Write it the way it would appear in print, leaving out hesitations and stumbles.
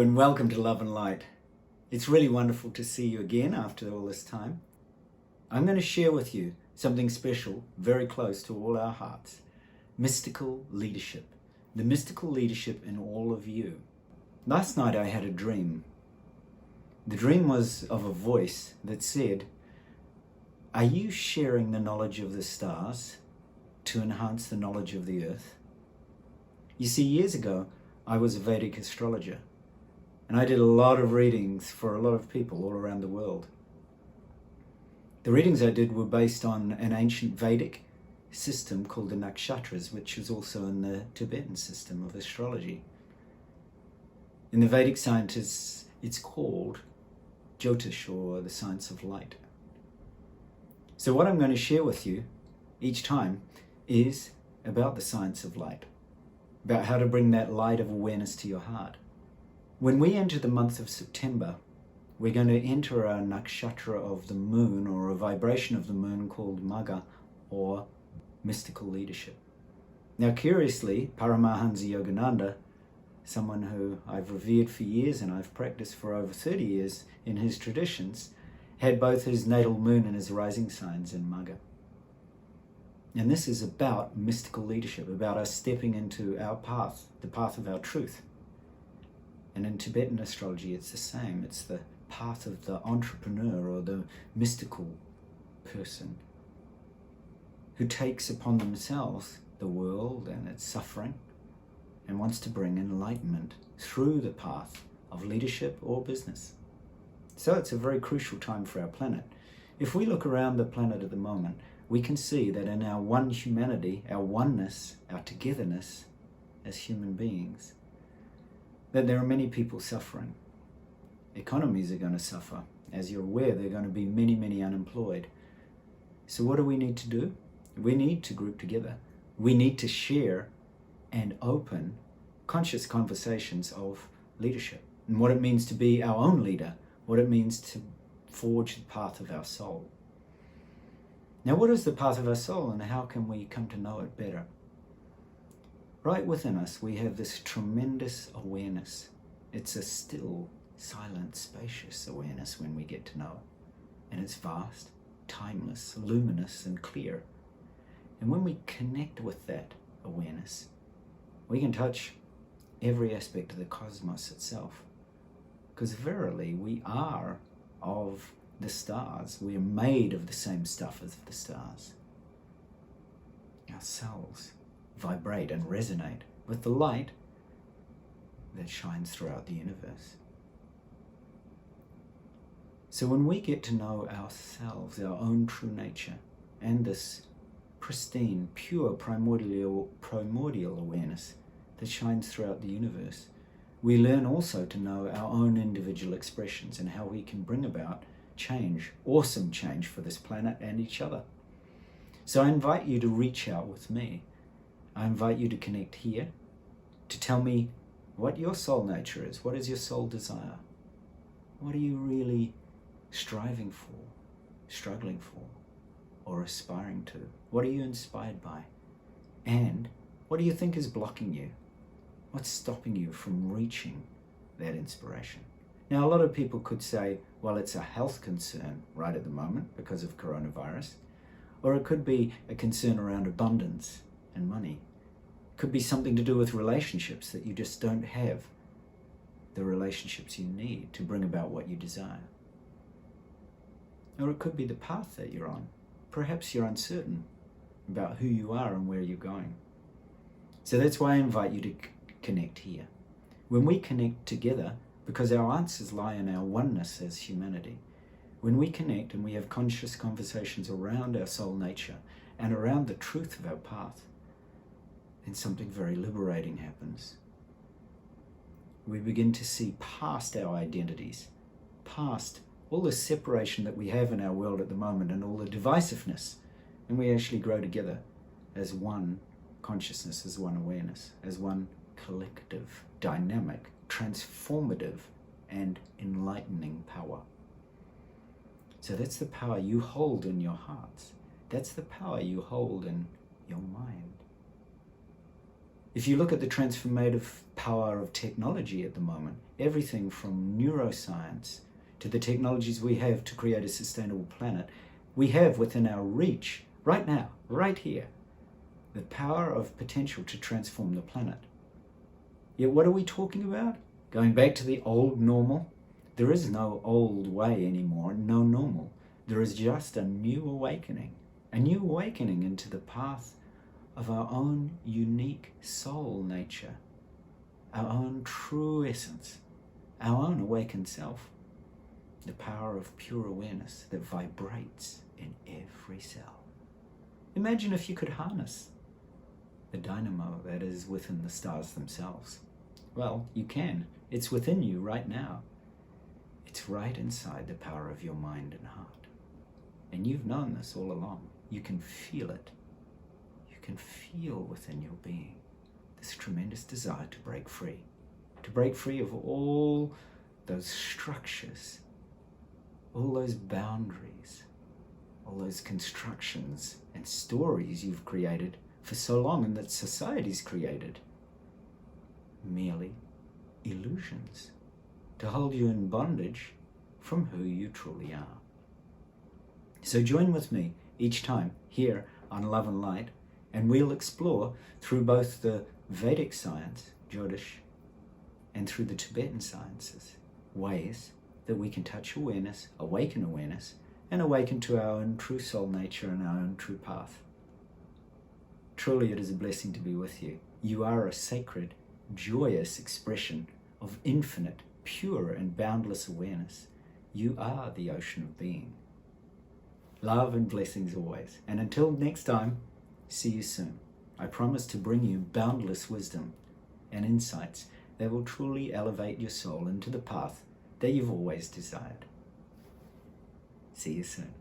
and welcome to Love and Light. It's really wonderful to see you again after all this time. I'm going to share with you something special, very close to all our hearts. Mystical leadership. The mystical leadership in all of you. Last night I had a dream. The dream was of a voice that said, "Are you sharing the knowledge of the stars to enhance the knowledge of the earth?" You see, years ago, I was a Vedic astrologer, and I did a lot of readings for a lot of people all around the world. The readings I did were based on an ancient Vedic system called the nakshatras, which is also in the Tibetan system of astrology. In the Vedic scientists, it's called Jyotish, or the science of light. So what I'm going to share with you each time is about the science of light, about how to bring that light of awareness to your heart. When we enter the month of September, we're going to enter a nakshatra of the moon, or a vibration of the moon called Magha, or mystical leadership. Now, curiously, Paramahansa Yogananda, someone who I've revered for years and I've practiced for over 30 years in his traditions, had both his natal moon and his rising signs in Magha. And this is about mystical leadership, about us stepping into our path, the path of our truth. And in Tibetan astrology, it's the same. It's the path of the entrepreneur, or the mystical person who takes upon themselves the world and its suffering and wants to bring enlightenment through the path of leadership or business. So it's a very crucial time for our planet. If we look around the planet at the moment, we can see that in our one humanity, our oneness, our togetherness as human beings, that there are many people suffering. Economies are going to suffer. As you're aware, there are going to be many, many unemployed. So what do we need to do? We need to group together. We need to share and open conscious conversations of leadership and what it means to be our own leader, what it means to forge the path of our soul. Now, what is the path of our soul, and how can we come to know it better? Right within us, we have this tremendous awareness. It's a still, silent, spacious awareness when we get to know it. And it's vast, timeless, luminous, and clear. And when we connect with that awareness, we can touch every aspect of the cosmos itself. Because verily, we are of the stars. We are made of the same stuff as the stars. Our cells vibrate and resonate with the light that shines throughout the universe. So when we get to know ourselves, our own true nature, and this pristine, pure, primordial awareness that shines throughout the universe, we learn also to know our own individual expressions and how we can bring about change, awesome change for this planet and each other. So I invite you to reach out with me. I invite you to connect here, to tell me what your soul nature is. What is your soul desire? What are you really striving for, struggling for, or aspiring to? What are you inspired by? And what do you think is blocking you? What's stopping you from reaching that inspiration? Now, a lot of people could say, well, it's a health concern right at the moment because of coronavirus, or it could be a concern around abundance and money. It could be something to do with relationships, that you just don't have the relationships you need to bring about what you desire. Or it could be the path that you're on. Perhaps you're uncertain about who you are and where you're going. So that's why I invite you to connect here. When we connect together, because our answers lie in our oneness as humanity, when we connect and we have conscious conversations around our soul nature and around the truth of our path, then something very liberating happens. We begin to see past our identities, past all the separation that we have in our world at the moment and all the divisiveness, and we actually grow together as one consciousness, as one awareness, as one collective, dynamic, transformative, and enlightening power. So that's the power you hold in your hearts. That's the power you hold in your mind. If you look at the transformative power of technology at the moment, everything from neuroscience to the technologies we have to create a sustainable planet, we have within our reach, right now, right here, the power of potential to transform the planet. Yet what are we talking about? Going back to the old normal? There is no old way anymore, no normal. There is just a new awakening into the path of our own unique soul nature, our own true essence, our own awakened self, the power of pure awareness that vibrates in every cell. Imagine if you could harness the dynamo that is within the stars themselves. Well, you can. It's within you right now. It's right inside the power of your mind and heart. And you've known this all along. You can feel it. You can feel within your being this tremendous desire to break free of all those structures, all those boundaries, all those constructions and stories you've created for so long and that society's created. Merely illusions to hold you in bondage from who you truly are. So join with me each time here on Love and Light, and we'll explore through both the Vedic science, Jyotish, and through the Tibetan sciences, ways that we can touch awareness, and awaken to our own true soul nature and our own true path. Truly, it is a blessing to be with you. You are a sacred, joyous expression of infinite, pure, and boundless awareness. You are the ocean of being. Love and blessings always. And until next time, see you soon. I promise to bring you boundless wisdom and insights that will truly elevate your soul into the path that you've always desired. See you soon.